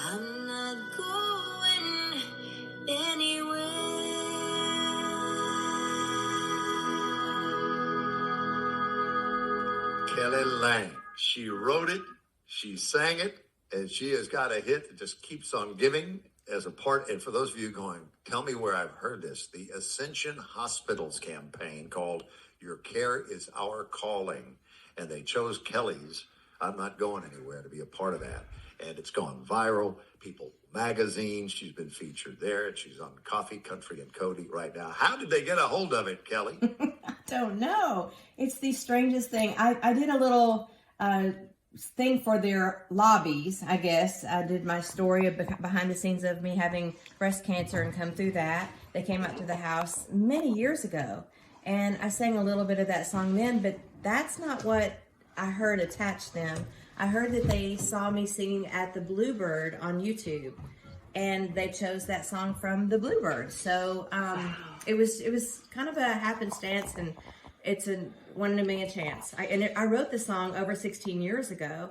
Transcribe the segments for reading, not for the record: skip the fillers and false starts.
I'm not going anywhere. Kelly Lang. She wrote it, she sang it, and she has got a hit that just keeps on giving as a part. And for those of you going, tell me where I've heard this, the Ascension Hospitals campaign called Your Care is Our Calling. And they chose Kelly's I'm Not Going Anywhere to be a part of that. And it's gone viral. People Magazine, she's been featured there. And she's on Coffee, Country, and Cody right now. How did they get a hold of it, Kelly? I don't know. It's the strangest thing. I did a little thing for their lobbies, I guess. I did my story behind the scenes of me having breast cancer and come through that. They came out to the house many years ago. And I sang a little bit of that song then, but that's not what I heard attached them. I heard that they saw me singing at the Bluebird on YouTube, and they chose that song from the Bluebird. So it was kind of a happenstance, and it's a 1 in a million chance. I wrote the song over 16 years ago,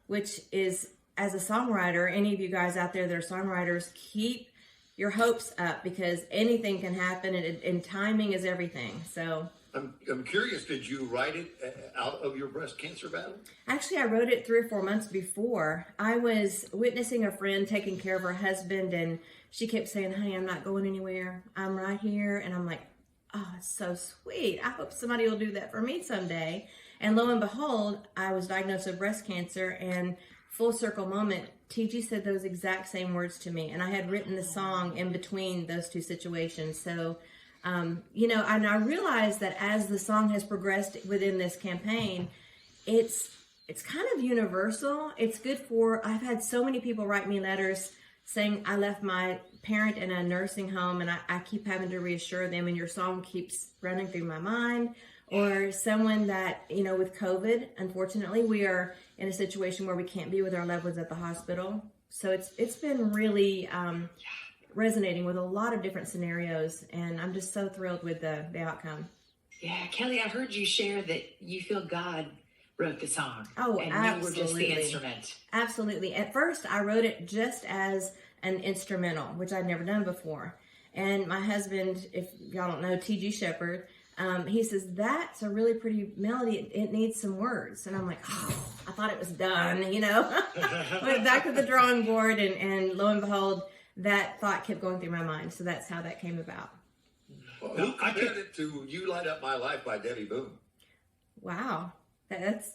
which is, as a songwriter, any of you guys out there that are songwriters, keep your hopes up, because anything can happen, and timing is everything. So I'm curious, did you write it out of your breast cancer battle? Actually, I wrote it 3 or 4 months before. I was witnessing a friend taking care of her husband, and she kept saying, honey, I'm not going anywhere. I'm right here. And I'm like, oh, it's so sweet. I hope somebody will do that for me someday. And lo and behold, I was diagnosed with breast cancer, and full circle moment, TG said those exact same words to me. And I had written the song in between those two situations. So and I realized that as the song has progressed within this campaign, it's kind of universal. It's good for, I've had so many people write me letters saying, I left my parent in a nursing home, and I keep having to reassure them, and your song keeps running through my mind. Or someone that, with COVID, unfortunately, we are in a situation where we can't be with our loved ones at the hospital. So it's been really resonating with a lot of different scenarios, and I'm just so thrilled with the outcome. Yeah, Kelly, I heard you share that you feel God wrote the song. Oh, and absolutely. you were just the instrument. Absolutely. At first, I wrote it just as an instrumental, which I'd never done before. And my husband, if y'all don't know, TG Shepherd, he says, that's a really pretty melody. It needs some words. And I'm like, oh, I thought it was done, Went back to the drawing board, and lo and behold, that thought kept going through my mind. So that's how that came about. Well, who compared it to You Light Up My Life by Debbie Boone? Wow. That's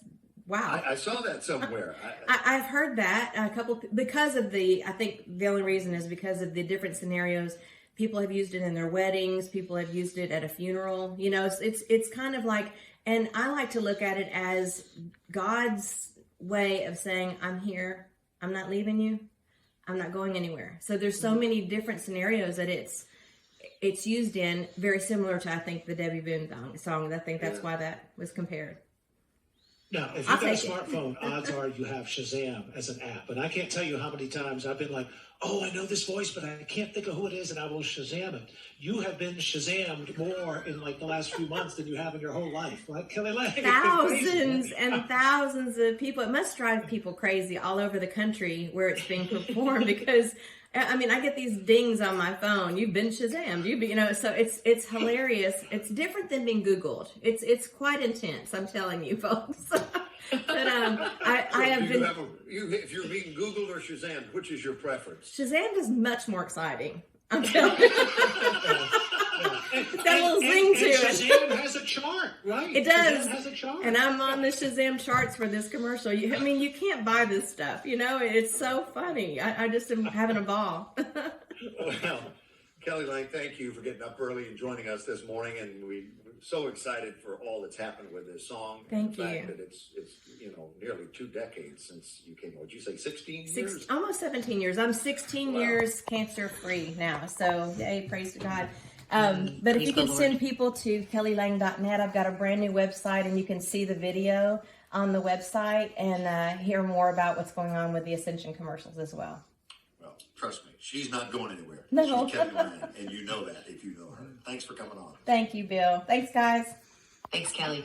wow. I saw that somewhere. I've heard that a couple, because of I think the only reason is because of the different scenarios. People have used it in their weddings. People have used it at a funeral. It's kind of like, and I like to look at it as God's way of saying, I'm here. I'm not leaving you. I'm not going anywhere. So there's so many different scenarios that it's used in, very similar to, I think, the Debbie Boone song. I think that's why that was compared. Now, if you've got a smartphone, odds are you have Shazam as an app. And I can't tell you how many times I've been like, oh, I know this voice, but I can't think of who it is, and I will Shazam it. You have been Shazammed more in the last few months than you have in your whole life, right, Kelly Lang? Thousands and thousands of people. It must drive people crazy all over the country where it's being performed, because I get these dings on my phone. You've been Shazammed. So it's hilarious. It's different than being Googled. It's quite intense. I'm telling you, folks. But I have been. If you're being Googled or Shazammed, which is your preference? Shazammed is much more exciting. I'm telling you. It's got a little zing to it. Shazam has a chart, right? It does. Shazam has a chart. And I'm on the Shazam charts for this commercial. You can't buy this stuff. It's so funny. I just am having a ball. Well, Kelly Lang, thank you for getting up early and joining us this morning, and we're so excited for all that's happened with this song. Thank you. The fact that it's nearly 2 decades since you came. What'd you say, 16 years? Almost 17 years. I'm 16 years cancer-free now. So, yay, praise to God. But if you can send people to kellylang.net, I've got a brand new website, and you can see the video on the website and hear more about what's going on with the Ascension commercials as well. Well, trust me, she's not going anywhere. No. She's Kelly Lang, and you know that if you know her. Thanks for coming on. Thank you, Bill. Thanks, guys. Thanks, Kelly.